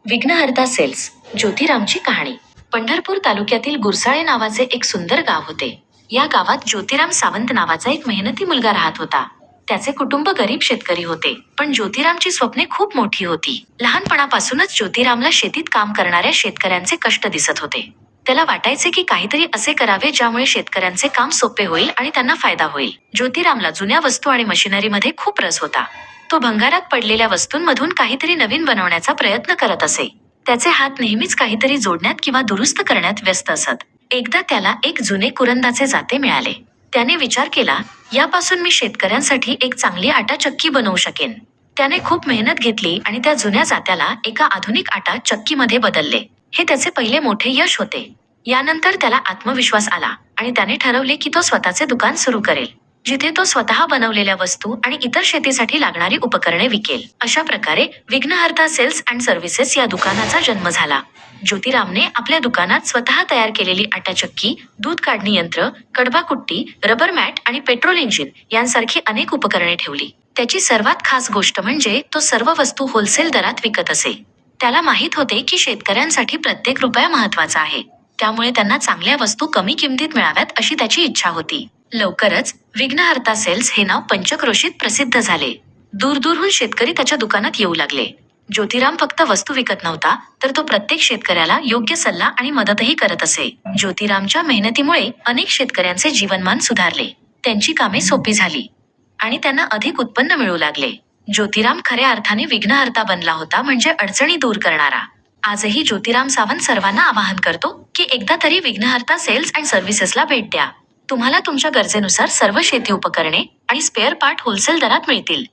विघ्नहर्ता सेल्स ज्योतिरामची कहाणी. पंढरपूर तालुक्यातील गुरसाळे नावाचे एक सुंदर गाव होते. या गावात ज्योतिराम सावंत नावाचा एक मेहनती मुलगा राहत होता. त्याचे कुटुंब गरीब शेतकरी होते, पण ज्योतिरामची स्वप्ने खूप मोठी होती. लहानपणापासूनच ज्योतिरामला शेतीत काम करणाऱ्या शेतकऱ्यांचे कष्ट दिसत होते. त्याला वाटायचे की काहीतरी असे करावे ज्यामुळे शेतकऱ्यांचे काम सोपे होईल आणि त्यांना फायदा होईल. ज्योतिरामला जुन्या वस्तू आणि मशिनरीमध्ये खूप रस होता. तो भंगारात पडलेल्या वस्तूंमधून काहीतरी नवीन बनवण्याचा प्रयत्न करत असे. त्याचे हात नेहमीच काहीतरी जोडण्यात किंवा दुरुस्त करण्यात व्यस्त असत. एकदा त्याला एक जुने कुरंदाचे जाते मिळाले. त्याने विचार केला, यापासून मी शेतकऱ्यांसाठी एक चांगली आटा चक्की बनवू शकेन. त्याने खूप मेहनत घेतली आणि त्या जुन्या जात्याला एका आधुनिक आटा चक्कीमध्ये बदलले. हे त्याचे पहिले मोठे यश होते. यानंतर त्याला आत्मविश्वास आला आणि त्याने ठरवले की तो स्वतःचे दुकान सुरू करेल, जिथे तो स्वतः बनवलेल्या वस्तू आणि इतर शेतीसाठी लागणारी उपकरणे विकेल. अशा प्रकारे विघ्नहर्ता सेल्स अँड सर्व्हिसेस या दुकानाचा जन्म झाला. ज्योतिरामने आपल्या दुकानात स्वतः तयार केलेली आटाचक्की, दूध काढणी यंत्र, कडबाकुट्टी, रबर मॅट आणि पेट्रोल इंजिन यांसारखी अनेक उपकरणे ठेवली. त्याची सर्वात खास गोष्ट म्हणजे तो सर्व वस्तू होलसेल दरात विकत असे. त्याला माहीत होते की शेतकऱ्यांसाठी प्रत्येक रुपया महत्त्वाचा आहे, त्यामुळे त्यांना चांगल्या वस्तू कमी किमतीत मिळाव्यात अशी त्याची इच्छा होती. लवकरच विघ्नहर्ता सेल्स हे नाव पंचक्रोशीत प्रसिद्ध झाले. दूरदूरहून शेतकरी त्याच्या दुकानात येऊ लागले. ज्योतिराम फक्त वस्तू विकत नव्हता, तर तो प्रत्येक शेतकऱ्याला योग्य सल्ला आणि मदतही करत असे. ज्योतिरामच्या मेहनतीमुळे अनेक शेतकऱ्यांचे जीवनमान सुधारले, त्यांची कामे सोपी झाली आणि त्यांना अधिक उत्पन्न मिळू लागले. ज्योतिराम खऱ्या अर्थाने विघ्नहर्ता बनला होता, म्हणजे अडचणी दूर करणारा. आजही ज्योतिराम सावंत सर्वांना आवाहन करतो की एकदा तरी विघ्नहर्ता सेल्स अँड सर्व्हिसेसला भेट द्या. तुम्हाला तुमच्या गरजेनुसार सर्व शेती उपकरणे आणि स्पेअर पार्ट होलसेल दरात मिळतील.